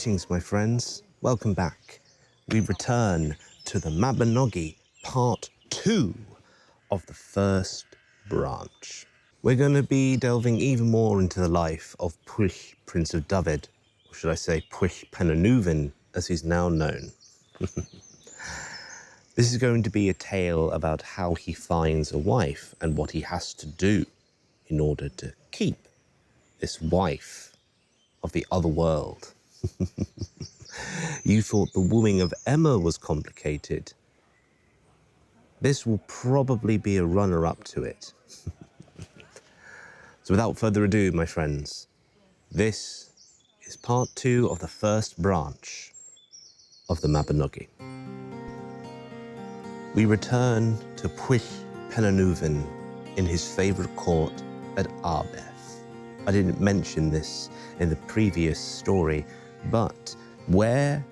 Greetings, my friends. Welcome back. We return to the Mabinogi, part 2 of the first branch. We're going to be delving even more into the life of Pwyll Prince of Dyfed, or should I say Pwyll Pennynufin, as he's now known. This is going to be a tale about how he finds a wife and what he has to do in order to keep this wife of the other world. You thought the wooing of Emma was complicated. This will probably be a runner-up to it. So without further ado, my friends, this is part 2 of the first branch of the Mabinogi. We return to Pwyll Pennynufin in his favourite court at Arbeth. I didn't mention this in the previous story, but where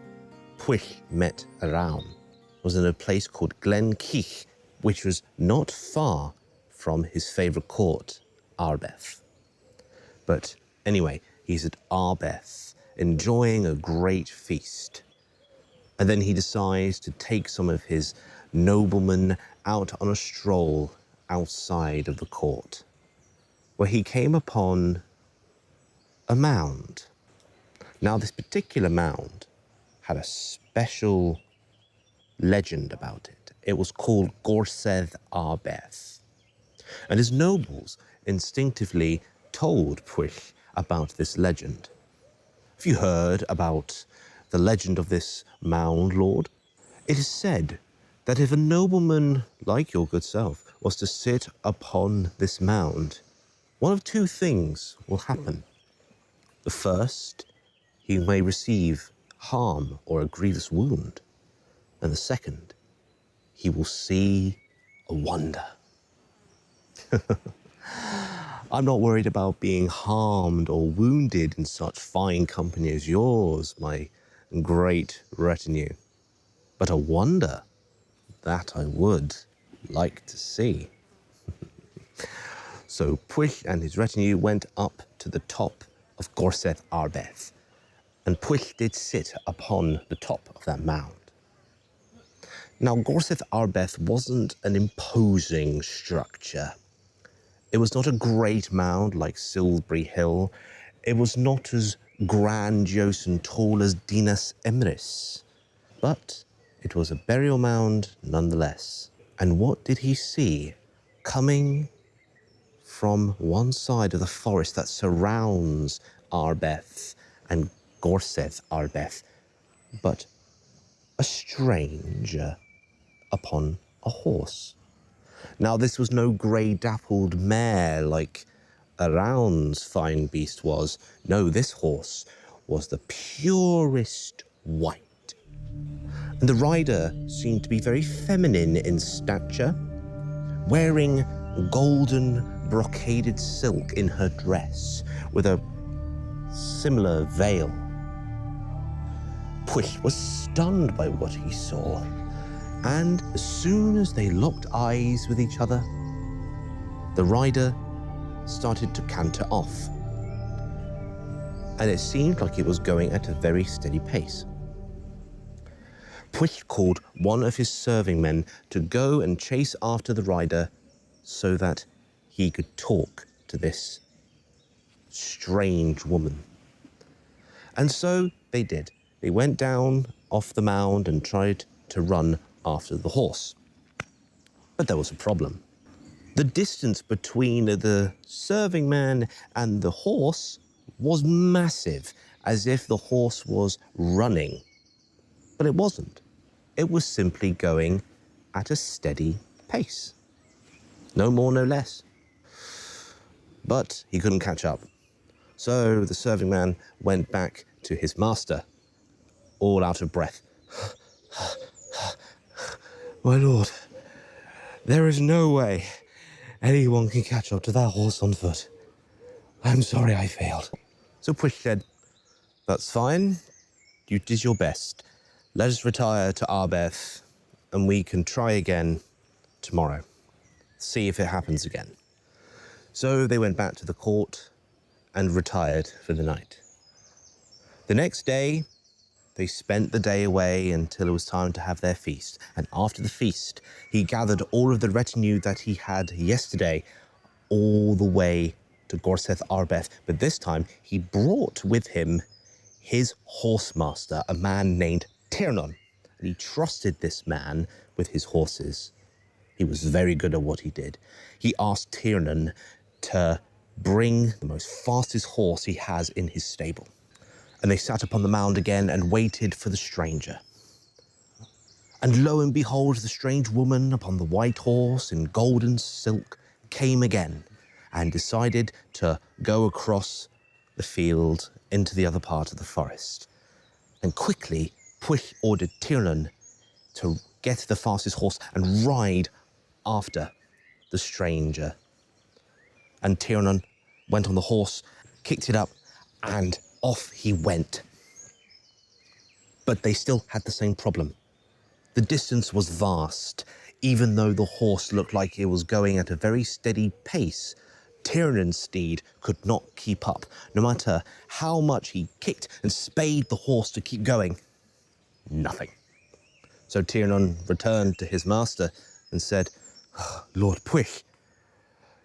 Pwyll met Arawn was in a place called Glen Cich, which was not far from his favourite court, Arbeth. But anyway, he's at Arbeth, enjoying a great feast. And then he decides to take some of his noblemen out on a stroll outside of the court, where he came upon a mound. Now, this particular mound had a special legend about it. It was called Gorsedd Arbeth. And his nobles instinctively told Pwyll about this legend. Have you heard about the legend of this mound, Lord? It is said that if a nobleman like your good self was to sit upon this mound, one of two things will happen. The first, he may receive harm or a grievous wound. And the second, he will see a wonder. I'm not worried about being harmed or wounded in such fine company as yours, my great retinue. But a wonder, that I would like to see. So Pwyll and his retinue went up to the top of Gorsedd Arbeth, and Pwyll did sit upon the top of that mound. Now, Gorsedd Arbeth wasn't an imposing structure. It was not a great mound like Silbury Hill. It was not as grandiose and tall as Dinas Emrys. But it was a burial mound nonetheless. And what did he see coming from one side of the forest that surrounds Arbeth and Gorsedd Arbeth, but a stranger upon a horse? Now, this was no grey dappled mare like Arawn's fine beast was. No, this horse was the purest white. And the rider seemed to be very feminine in stature, wearing golden brocaded silk in her dress with a similar veil. Pwyll was stunned by what he saw, and as soon as they locked eyes with each other, the rider started to canter off, and it seemed like it was going at a very steady pace. Pwyll called one of his serving men to go and chase after the rider so that he could talk to this strange woman. And so they did. They went down off the mound and tried to run after the horse. But there was a problem. The distance between the serving man and the horse was massive, as if the horse was running. But it wasn't. It was simply going at a steady pace. No more, no less. But he couldn't catch up. So the serving man went back to his master, all out of breath. My lord, there is no way anyone can catch up to that horse on foot. I'm sorry I failed. So Pwyll said, that's fine. You did your best. Let us retire to Arbeth and we can try again tomorrow. See if it happens again. So they went back to the court and retired for the night. The next day, They spent the day away until it was time to have their feast. And after the feast, he gathered all of the retinue that he had yesterday all the way to Gorseth Arbeth. But this time, he brought with him his horse master, a man named Tiernan. And he trusted this man with his horses. He was very good at what he did. He asked Tiernan to bring the most fastest horse he has in his stable. And they sat upon the mound again and waited for the stranger. And lo and behold, the strange woman upon the white horse in golden silk came again and decided to go across the field into the other part of the forest. And quickly, Pwyll ordered Tiernan to get the fastest horse and ride after the stranger. And Tiernan went on the horse, kicked it up, and off he went. But they still had the same problem. The distance was vast. Even though the horse looked like it was going at a very steady pace, Tiernan's steed could not keep up, no matter how much he kicked and spayed the horse to keep going. Nothing. So Tiernan returned to his master and said, "Lord Pwyll,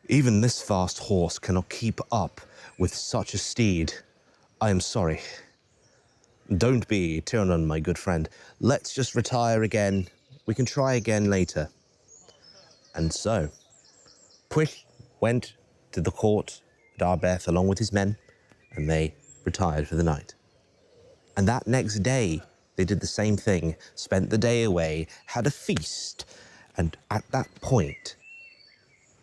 even this fast horse cannot keep up with such a steed. I am sorry. Don't be, Tiernan, my good friend. Let's just retire again. We can try again later." And so, Pwyll went to the court at Arbeth along with his men, and they retired for the night. And that next day, they did the same thing, spent the day away, had a feast, and at that point,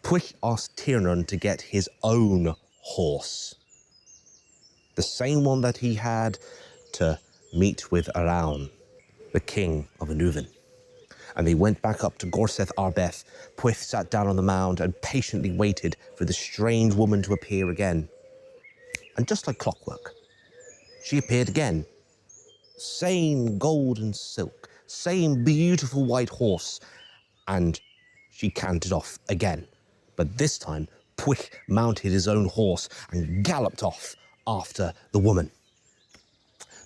Pwyll asked Tiernan to get his own horse, the same one that he had to meet with Arawn, the king of Annuvin. And they went back up to Gorseth Arbeth. Pwyll sat down on the mound and patiently waited for the strange woman to appear again. And just like clockwork, she appeared again. Same gold and silk, same beautiful white horse, and she cantered off again. But this time, Pwyll mounted his own horse and galloped off after the woman.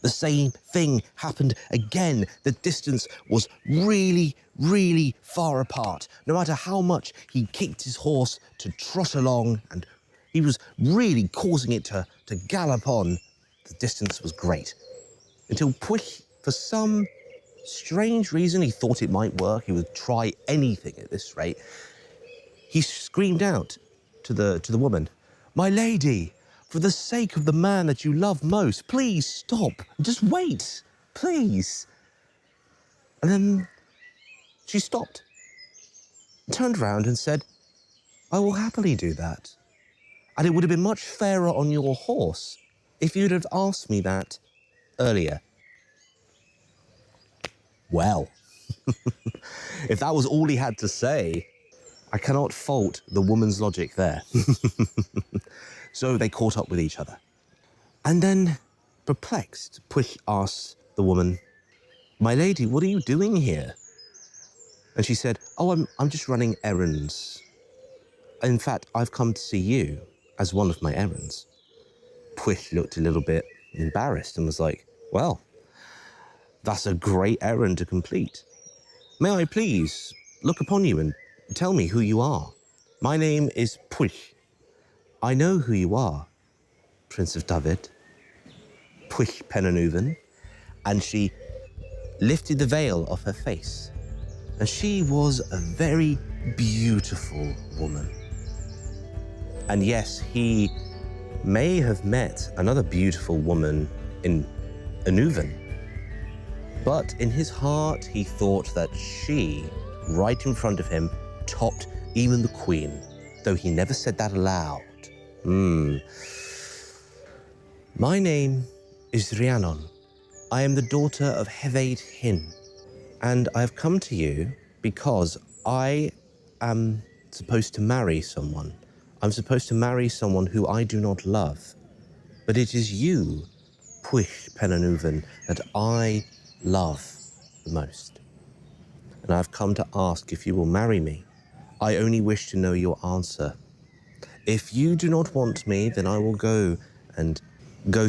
The same thing happened again. The distance was really, really far apart. No matter how much he kicked his horse to trot along, and he was really causing it to gallop on, the distance was great. Until Pwyll, for some strange reason, he thought it might work. He would try anything at this rate. He screamed out to the woman, "My lady, for the sake of the man that you love most, please stop. Just wait, please." And then she stopped, turned around and said, "I will happily do that. And it would have been much fairer on your horse if you'd have asked me that earlier." Well, if that was all he had to say, I cannot fault the woman's logic there. So they caught up with each other. And then, perplexed, Pwyll asked the woman, "My lady, what are you doing here?" And she said, "Oh, I'm just running errands. In fact, I've come to see you as one of my errands." Pwyll looked a little bit embarrassed and was like, "Well, that's a great errand to complete. May I please look upon you and tell me who you are? My name is Pwyll. I know who you are, Prince of Dyfed, Pwyll Pennanuvin." And she lifted the veil off her face. And she was a very beautiful woman. And yes, he may have met another beautiful woman in Annuvin, but in his heart, he thought that she, right in front of him, topped even the queen, though he never said that aloud. My name is Rhiannon. I am the daughter of Hefyd Hyn, and I have come to you because I am supposed to marry someone. I'm supposed to marry someone who I do not love. But it is you, Pwyll Pennanuvin, that I love the most. And I've come to ask if you will marry me. I only wish to know your answer. If you do not want me, then I will go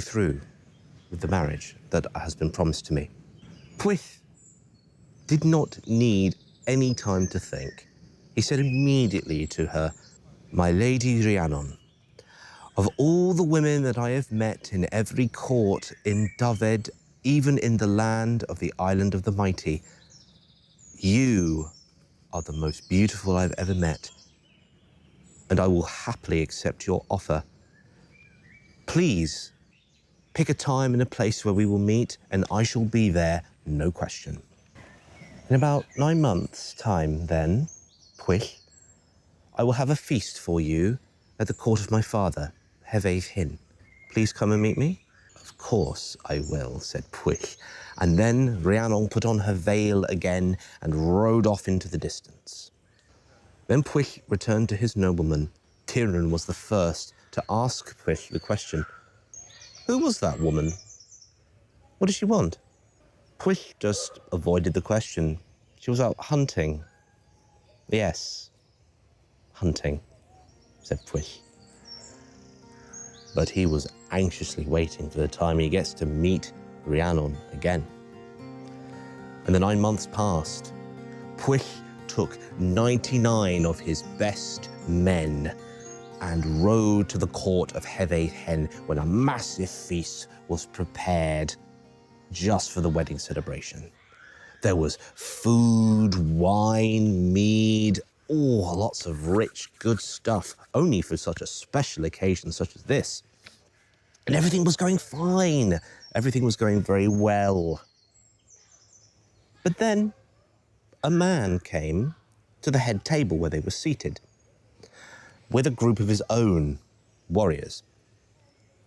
through with the marriage that has been promised to me. Pwyll did not need any time to think. He said immediately to her, "My lady Rhiannon, of all the women that I have met in every court in Dyfed, even in the land of the Island of the Mighty, you are the most beautiful I've ever met, and I will happily accept your offer. Please pick a time and a place where we will meet, and I shall be there, no question." In about 9 months' time, then, Pwyll, I will have a feast for you at the court of my father, Hefeif Hin. Please come and meet me. "Of course I will," said Pwyll. And then Rhiannon put on her veil again and rode off into the distance. Then Pwyll returned to his nobleman. Tiernan was the first to ask Pwyll the question, "Who was that woman? What did she want?" Pwyll just avoided the question. "She was out hunting." "Yes, hunting," said Pwyll. But he was anxiously waiting for the time he gets to meet Rhiannon again. And the 9 months passed. Pwyll took 99 of his best men and rode to the court of Hefeif Hin, when a massive feast was prepared just for the wedding celebration. There was food, wine, mead, lots of rich, good stuff, only for such a special occasion such as this. And everything was going fine. Everything was going very well. But then a man came to the head table where they were seated with a group of his own warriors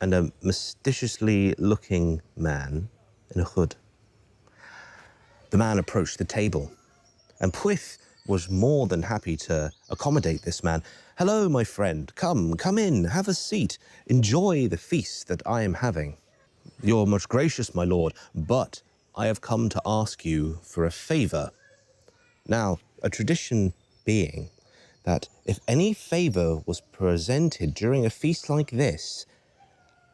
and a mysteriously looking man in a hood. The man approached the table, and Pwyll was more than happy to accommodate this man. "Hello, my friend. Come in, have a seat. Enjoy the feast that I am having." "You're much gracious, my lord, but I have come to ask you for a favor." Now, a tradition being that if any favor was presented during a feast like this,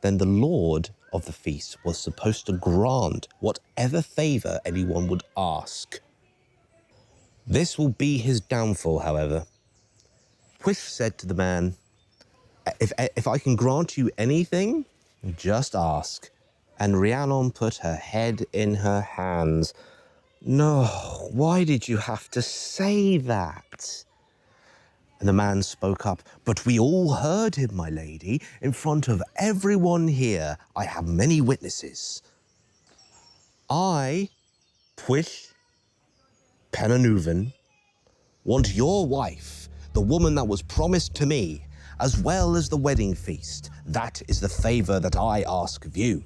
then the lord of the feast was supposed to grant whatever favor anyone would ask. This will be his downfall, however. Pwyll said to the man, if I can grant you anything, just ask." And Rhiannon put her head in her hands. "No, why did you have to say that?" And the man spoke up, "But we all heard him, my lady, in front of everyone here. I have many witnesses. I, Pwyll Pennaneuven, want your wife, the woman that was promised to me, as well as the wedding feast. That is the favor that I ask of you."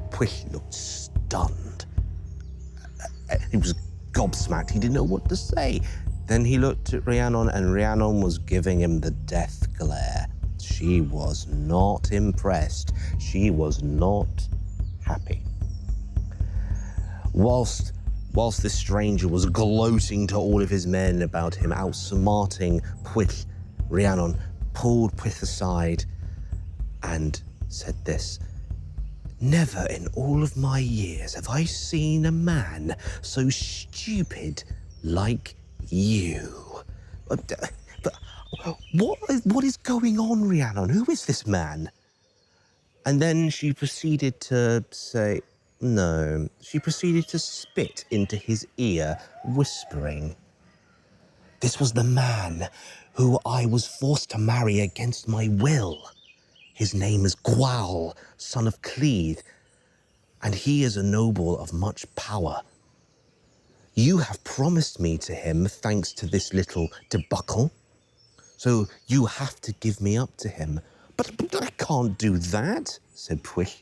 Pwyll looked stunned. He was gobsmacked. He didn't know what to say. Then he looked at Rhiannon, and Rhiannon was giving him the death glare. She was not impressed. She was not happy. Whilst this stranger was gloating to all of his men about him outsmarting Pwyll, Rhiannon pulled Pwyll aside and said this, "Never in all of my years have I seen a man so stupid like you." But what is going on, Rhiannon? Who is this man? And then she proceeded to say, no, she proceeded to spit into his ear, whispering, "This was the man who I was forced to marry against my will. His name is Gwawl, son of Cleith, and he is a noble of much power. You have promised me to him thanks to this little debacle, so you have to give me up to him." But I can't do that," said Pwyll.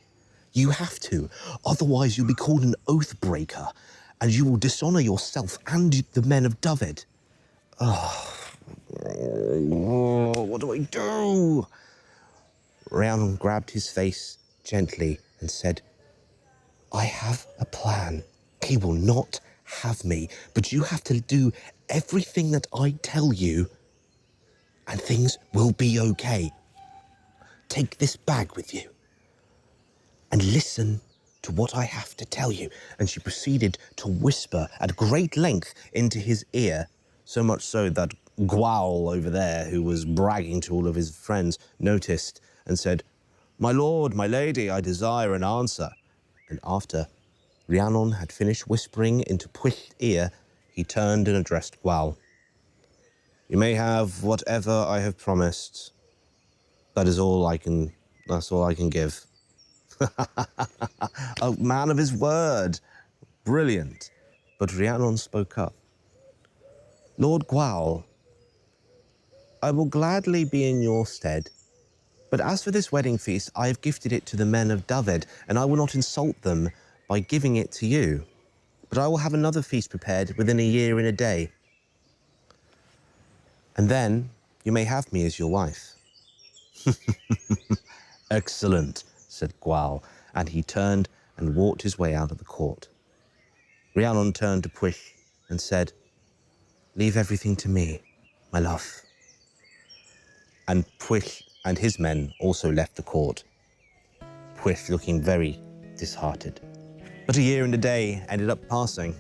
"You have to, otherwise you'll be called an oath breaker, and you will dishonor yourself and the men of Dyfed." What do I do?" Rhiannon grabbed his face gently and said, "I have a plan. He will not have me, but you have to do everything that I tell you, and things will be okay. Take this bag with you, and listen to what I have to tell you. And she proceeded to whisper at great length into his ear, so much so that Gwawl over there, who was bragging to all of his friends, noticed and said, "My lord, my lady, I desire an answer." And after Rhiannon had finished whispering into Pwyll's ear, he turned and addressed Gwawl. "You may have whatever I have promised. That's all I can give." A man of his word. Brilliant. But Rhiannon spoke up. "Lord Gwawl, I will gladly be in your stead. But as for this wedding feast, I have gifted it to the men of Dyfed, and I will not insult them by giving it to you. But I will have another feast prepared within a year and a day. And then you may have me as your wife." "Excellent," said Gwawl, and he turned and walked his way out of the court. Rhiannon turned to Pwyll and said, "Leave everything to me, my love." And Pwyll and his men also left the court, Pwyll looking very disheartened. But a year and a day ended up passing,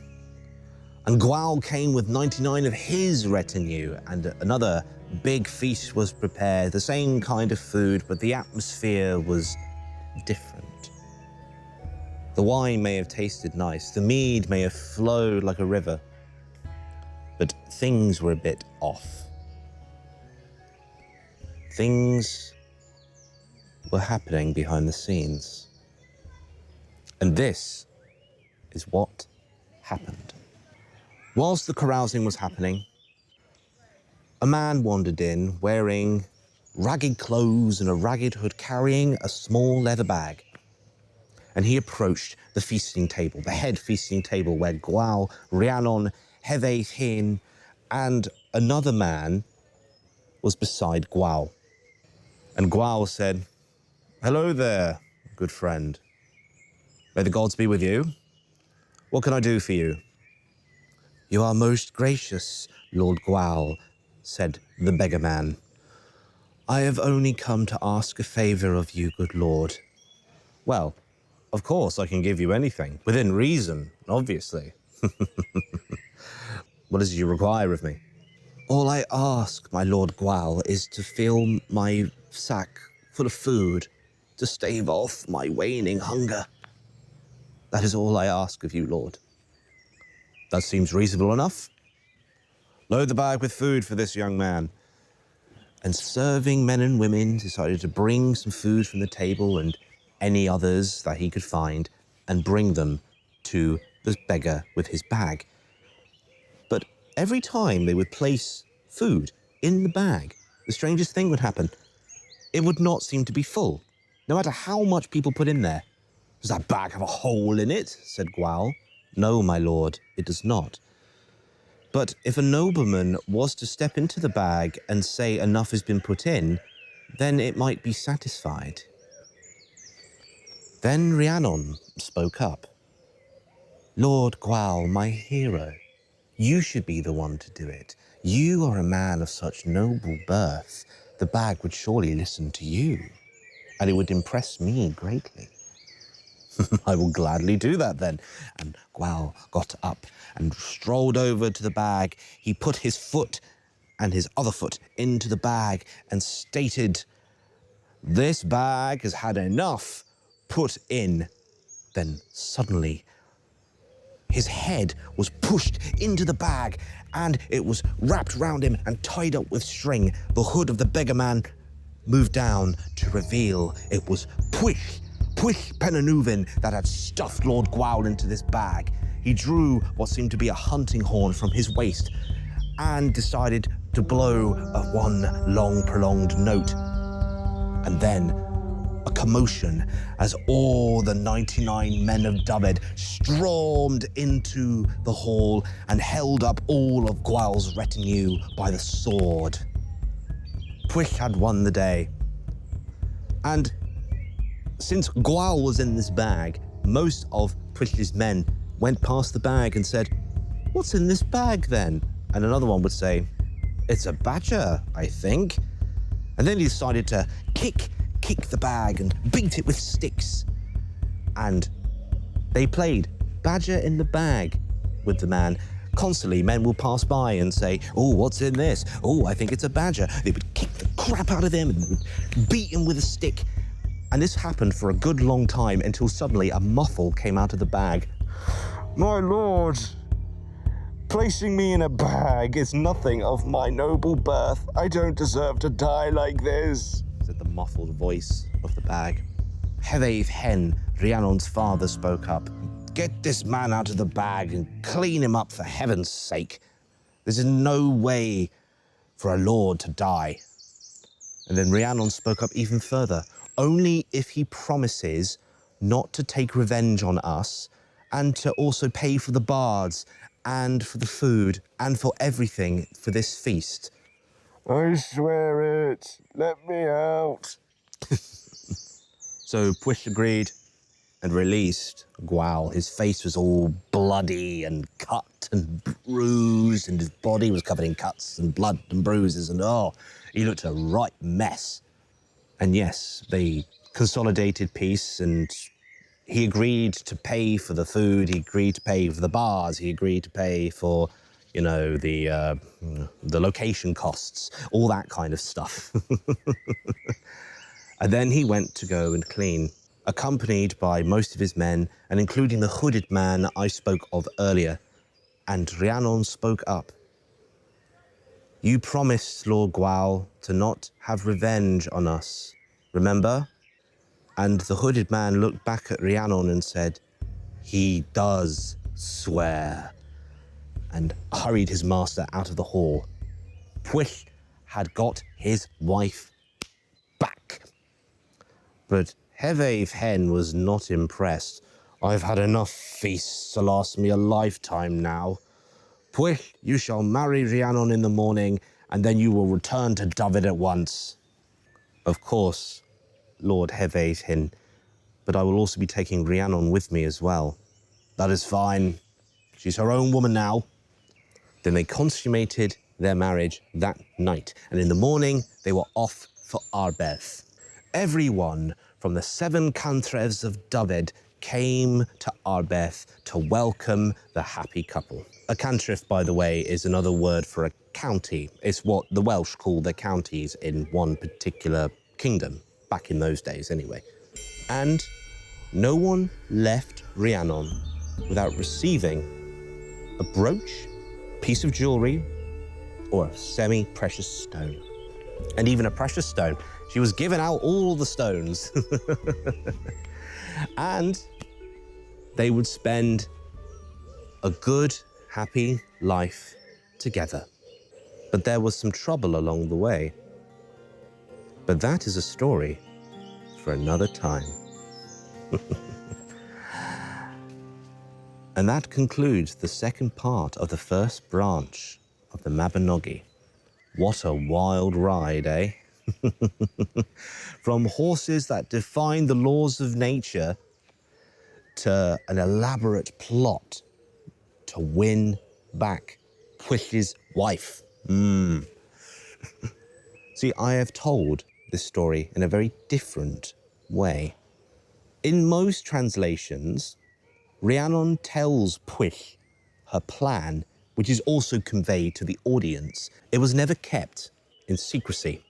and Gwawl came with 99 of his retinue, and another big feast was prepared, the same kind of food, but the atmosphere was different. The wine may have tasted nice, the mead may have flowed like a river, but things were a bit off. Things were happening behind the scenes. And this is what happened. Whilst the carousing was happening, a man wandered in wearing ragged clothes and a ragged hood, carrying a small leather bag. And he approached the feasting table, the head feasting table, where Gwawl, Rhiannon, Hevaith Hin, and another man was beside Gwawl. And Gwawl said, "Hello there, good friend. May the gods be with you. What can I do for you?" "You are most gracious, Lord Gwawl," said the beggar man. "I have only come to ask a favour of you, good lord." "Well, of course I can give you anything, within reason, obviously." "What is it you require of me?" "All I ask, my Lord Gwawl, is to fill my sack full of food, to stave off my waning hunger. That is all I ask of you, Lord." "That seems reasonable enough. Load the bag with food for this young man." And serving men and women decided to bring some food from the table and any others that he could find and bring them to the beggar with his bag. But every time they would place food in the bag, the strangest thing would happen. It would not seem to be full, no matter how much people put in there. "Does that bag have a hole in it?" said Gwawl. "No, my lord, it does not. But if a nobleman was to step into the bag and say enough has been put in, then it might be satisfied." Then Rhiannon spoke up. "Lord Gwawl, my hero, you should be the one to do it. You are a man of such noble birth. The bag would surely listen to you, and it would impress me greatly." "I will gladly do that then." And Gwawl got up and strolled over to the bag. He put his foot and his other foot into the bag and stated, "This bag has had enough put in." Then suddenly his head was pushed into the bag and it was wrapped round him and tied up with string. The hood of the beggar man moved down to reveal it was Pwyll Penanuvin that had stuffed Lord Gwawl into this bag. He drew what seemed to be a hunting horn from his waist and decided to blow one long prolonged note. And then a commotion as all the 99 men of Dyfed stormed into the hall and held up all of Gwawl's retinue by the sword. Pwyll had won the day. And since Gwawl was in this bag, most of Pwyll's men went past the bag and said, "What's in this bag then?" And another one would say, "It's a badger, I think." And then he decided to kick the bag and beat it with sticks. And they played badger in the bag with the man. Constantly, men will pass by and say, "Oh, what's in this? Oh, I think it's a badger." They would kick the crap out of him and they would beat him with a stick. And this happened for a good long time until suddenly a muffle came out of the bag. "My lord, placing me in a bag is nothing of my noble birth. I don't deserve to die like this," said the muffled voice of the bag. Heveith Hen, Rhiannon's father, spoke up. "Get this man out of the bag and clean him up for heaven's sake. This is no way for a lord to die." And then Rhiannon spoke up even further. "Only if he promises not to take revenge on us and to also pay for the bards and for the food and for everything for this feast." "I swear it. Let me out." So Pwyll agreed and released Gwawl. His face was all bloody and cut and bruised, and his body was covered in cuts and blood and bruises, and he looked a right mess. And yes, they consolidated peace, and he agreed to pay for the food, he agreed to pay for the bars, he agreed to pay for, the location costs, all that kind of stuff. And then he went to go and clean, accompanied by most of his men, and including the hooded man I spoke of earlier. And Rhiannon spoke up. "You promised, Lord Gwawl, to not have revenge on us, remember?" And the hooded man looked back at Rhiannon and said, "He does swear," and hurried his master out of the hall. Pwyll had got his wife back. But Heveith Hen was not impressed. "I've had enough feasts to last me a lifetime now. Pwyll, you shall marry Rhiannon in the morning, and then you will return to Dyfed at once." "Of course, Lord Heveith Hen, but I will also be taking Rhiannon with me as well." "That is fine. She's her own woman now." Then they consummated their marriage that night, and in the morning they were off for Arbeth. Everyone from the 7 cantrefs of Dyfed came to Arbeth to welcome the happy couple. A cantref, by the way, is another word for a county. It's what the Welsh call their counties in one particular kingdom, back in those days anyway. And no one left Rhiannon without receiving a brooch, piece of jewelry, or a semi-precious stone. And even a precious stone. She was giving out all the stones. And they would spend a good, happy life together. But there was some trouble along the way. But that is a story for another time. And that concludes the second part of the first branch of the Mabinogi. What a wild ride, eh? From horses that define the laws of nature to an elaborate plot to win back Pwyll's wife. See, I have told this story in a very different way. In most translations, Rhiannon tells Pwyll her plan, which is also conveyed to the audience. It was never kept in secrecy,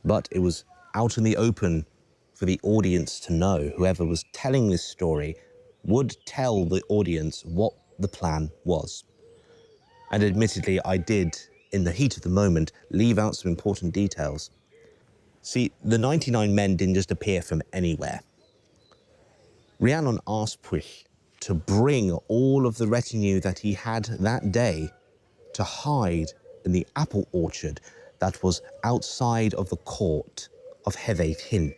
but it was out in the open for the audience to know. Whoever was telling this story would tell the audience what the plan was. And admittedly, I did, in the heat of the moment, leave out some important details. See, the 99 men didn't just appear from anywhere. Rhiannon asked Pwyll to bring all of the retinue that he had that day to hide in the apple orchard that was outside of the court of Heveith Hen.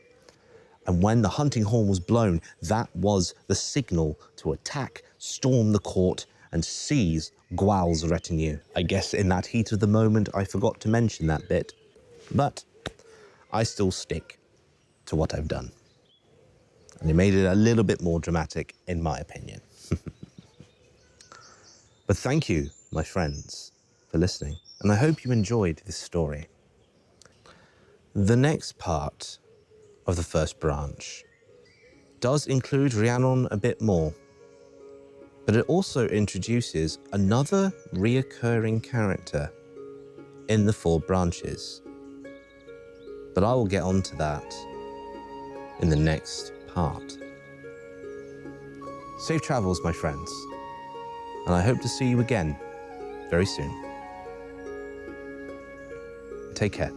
And when the hunting horn was blown, that was the signal to attack, storm the court, and seize Gwawl's retinue. I guess in that heat of the moment, I forgot to mention that bit, but I still stick to what I've done. And it made it a little bit more dramatic, in my opinion. But thank you, my friends, for listening, and I hope you enjoyed this story. The next part of the first branch does include Rhiannon a bit more, but it also introduces another reoccurring character in the Four Branches. But I will get onto that in the next part. Safe travels, my friends, and I hope to see you again very soon. Take care.